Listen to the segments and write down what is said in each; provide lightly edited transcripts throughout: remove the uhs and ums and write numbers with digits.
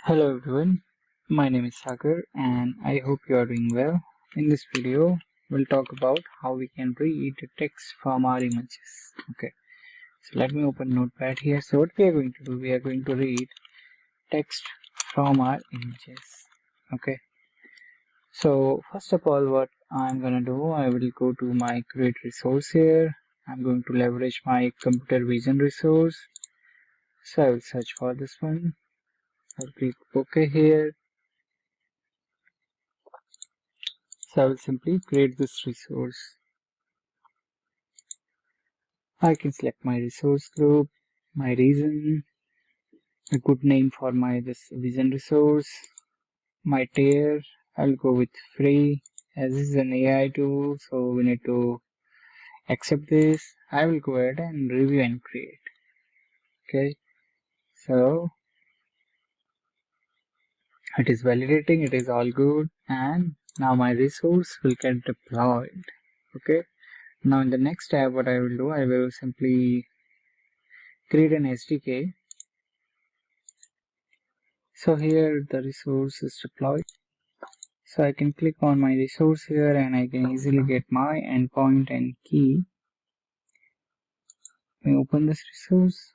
Hello everyone, my name is Sagar and I hope you are doing well. In this video, we'll talk about how we can read the text from our images. Okay, so let me open Notepad here. So what we are going to do, we are going to read text from our images. Okay, so first of all, what I'm gonna do, I will go to my create resource here. I'm going to leverage my computer vision resource. So I will search for this one. I'll click OK here. So I will simply create this resource. I can select my resource group, my reason, a good name for my this vision resource, my tier. I'll go with free as this is an AI tool, so we need to accept this. I will go ahead and review and create. Okay, so it is validating, it is all good, and now my resource will get deployed. Okay, now in the next tab, what I will do, I will simply create an SDK. So here the resource is deployed. So I can click on my resource here and I can easily get my endpoint and key. Let me open this resource.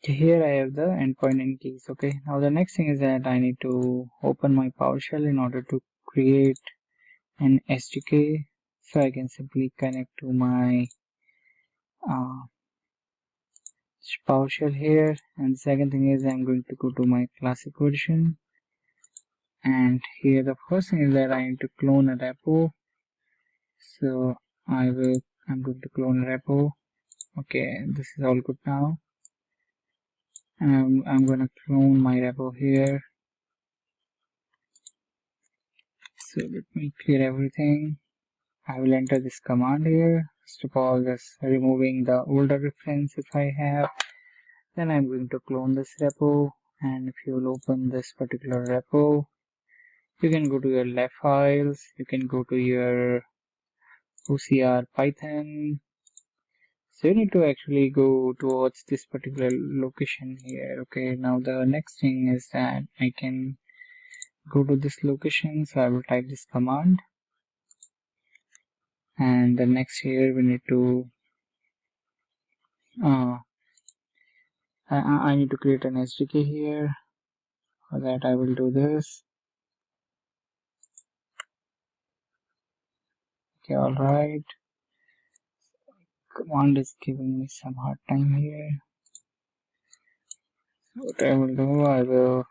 Here I have the endpoint and keys. Okay, now the next thing is that I need to open my PowerShell in order to create an SDK. So I can simply connect to my PowerShell here. And the second thing is I'm going to go to my classic version. And here the first thing is that I need to clone a repo. So I'm going to clone a repo. Okay, this is all good now. I'm gonna clone my repo here. So let me clear everything. I will enter this command here. First of all, just removing the older reference if I have. Then I'm going to clone this repo. And if you will open this particular repo, you can go to your lab files. You can go to your OCR Python. So you need to actually go towards this particular location here. Okay, now the next thing is that I can go to this location. So I will type this command. And the next here we need to I need to create an SDK here. For that I will do this. Okay, alright. Command is giving me some hard time here. What I will do, I will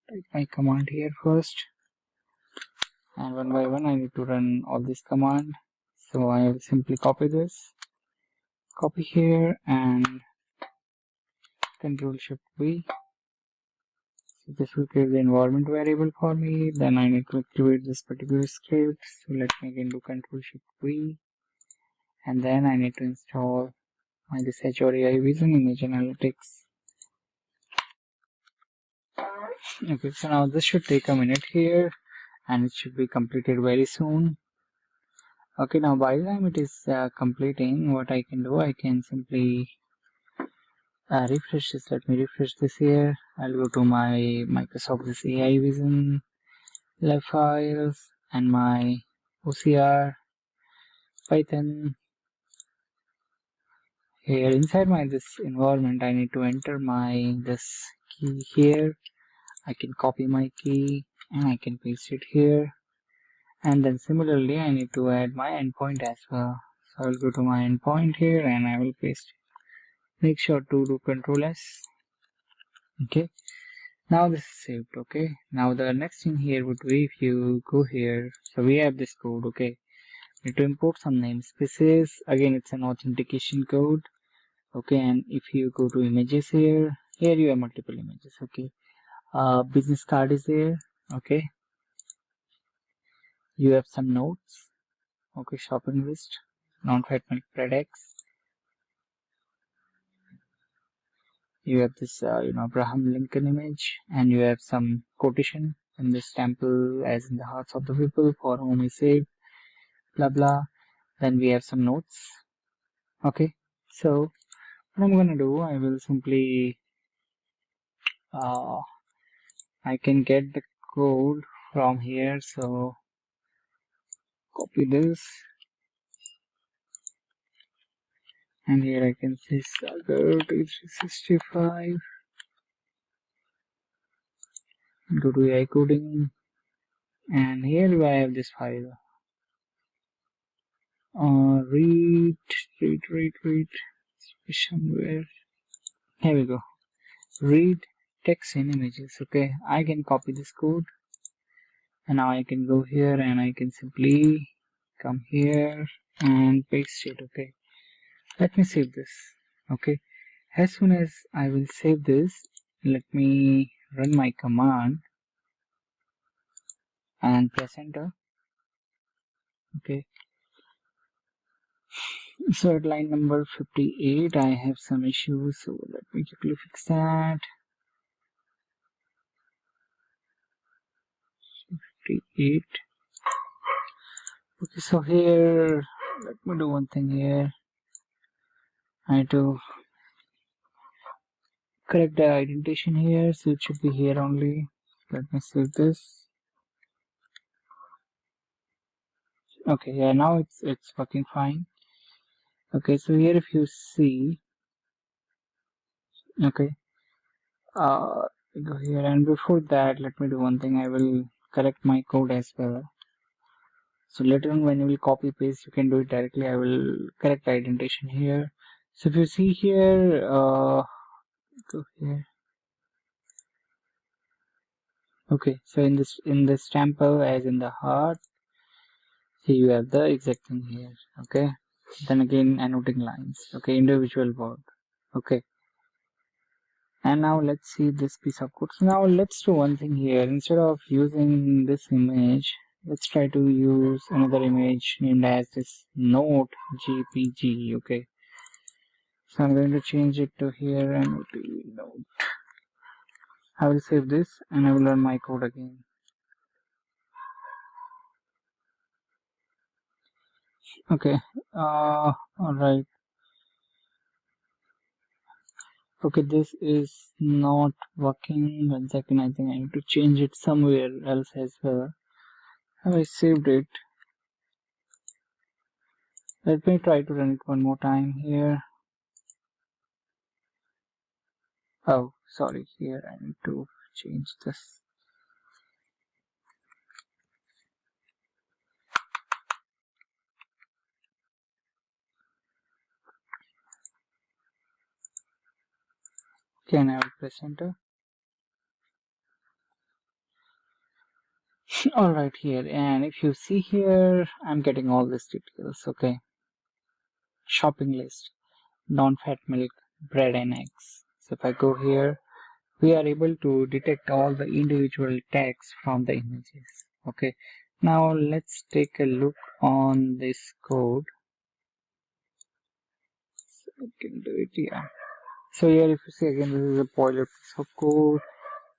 type my command here first. And one by one I need to run all this command. So I will simply copy this. Copy here and Ctrl-Shift-V. So this will create the environment variable for me. Then I need to activate this particular script. So let me again do Ctrl-Shift-V. And then I need to install this Azure AI Vision Image Analytics. Okay, so now this should take a minute here and it should be completed very soon. Okay, now by the time it is completing, what I can do, I can simply refresh this. Let me refresh this here. I'll go to my Microsoft this AI Vision lab files and my OCR Python. Here inside my this environment, I need to enter my this key here. I can copy my key and I can paste it here. And then similarly, I need to add my endpoint as well. So I'll go to my endpoint here and I will paste it. Make sure to do Ctrl S. Okay. Now this is saved. Okay. Now the next thing here would be if you go here. So we have this code. Okay. We need to import some namespaces. Again, it's an authentication code. Okay. And if you go to images here you have multiple images. Okay. Business card is there. Okay. You have some notes. Okay, shopping list, non-fat milk products. You have this, Abraham Lincoln image, and you have some quotation in this temple as in the hearts of the people for whom he saved, blah blah. Then we have some notes. Okay, so What I'm gonna do, I will simply I can get the code from here, so copy this, and here I can say Sagar 365, go to AI coding, and here I have this file. Read somewhere. Here we go. Read text in images. Okay, I can copy this code, and now I can go here and I can simply come here and paste it. Okay, let me save this. Okay, as soon as I will save this, let me run my command and press enter. Okay, so at line number 58 I have some issues, so let me quickly fix that. 58. Okay, so here let me do one thing here. I need to correct the indentation here, so it should be here only. Let me save this. Okay, yeah, now it's working fine. Okay, so here if you see, okay, go here, and before that let me do one thing. I will correct my code as well, so later on when you will copy paste you can do it directly. I will correct the indentation here. So if you see here, go here. Okay, so in this temple as in the heart, here you have the exact thing here. Okay, then again annotating lines. Okay, individual word. Okay, and now let's see this piece of code. So now let's do one thing here. Instead of using this image, let's try to use another image named as this note jpg. Okay, so I'm going to change it to here and note. I will save this and I will run my code again. Okay, all right. Okay, this is not working. 1 second, I think I need to change it somewhere else as well. Have I saved it? Let me try to run it one more time here. Oh, sorry, here I need to change this. Can I will press enter? Alright, here, and if you see here, I'm getting all these details. Okay, shopping list, non-fat milk, bread and eggs. So if I go here, we are able to detect all the individual tags from the images. Okay, now let's take a look on this code. So I can do it, yeah. So here if you see again, this is a boiler piece of code.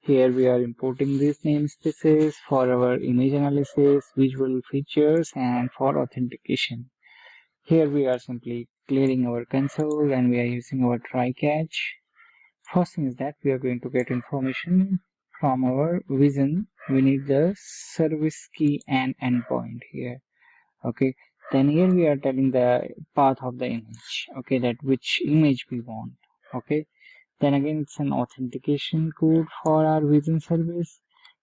Here we are importing these namespaces for our image analysis, visual features, and for authentication. Here we are simply clearing our console and we are using our try catch. First thing is that we are going to get information from our vision. We need the service key and endpoint here. Okay, then here we are telling the path of the image. Okay, that which image we want. Okay, then again it's an authentication code for our vision service.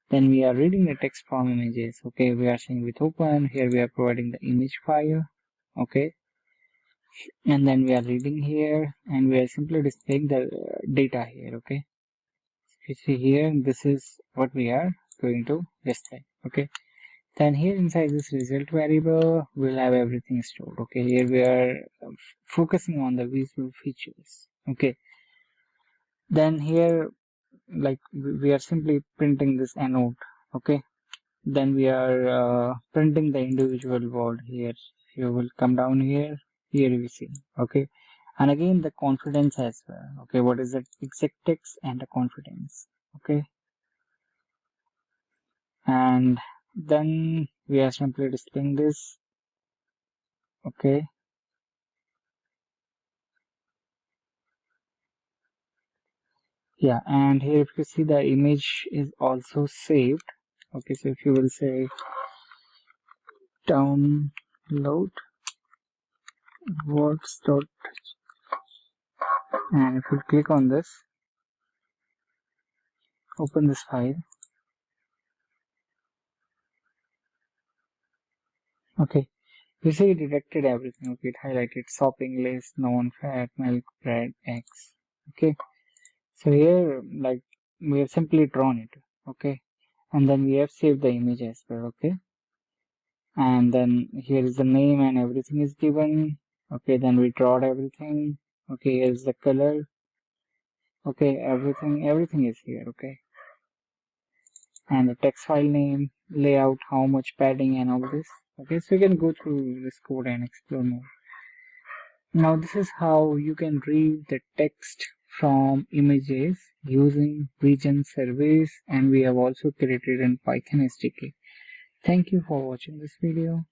Then we are reading the text from images. Okay, we are saying with open. Here we are providing the image file. Okay, and then we are reading here and we are simply displaying the data here. Okay, you see here, this is what we are going to display. Okay, then here inside this result variable we'll have everything stored. Okay, here we are focusing on the visual features. Okay, then here like we are simply printing this anode. Okay, then we are printing the individual word here. You will come down here, here we see. Okay, and again the confidence as well. Okay, what is the exact text and the confidence. Okay, and then we are simply displaying this. Okay, Yeah, and here if you see the image is also saved. Okay, so if you will say download works dot, and if you click on this, open this file. Okay, you see it detected everything. Okay, it highlighted shopping list, non-fat, milk, bread, eggs. Okay, so here like we have simply drawn it. Okay, and then we have saved the image as well. Okay, and then here is the name and everything is given. Okay, then we drawed everything. Okay, here's the color. Okay, everything is here. Okay, and the text file name, layout, how much padding, and all this. Okay, so you can go through this code and explore more. Now this is how you can read the text from images using Vision Service, and we have also created in Python SDK. Thank you for watching this video.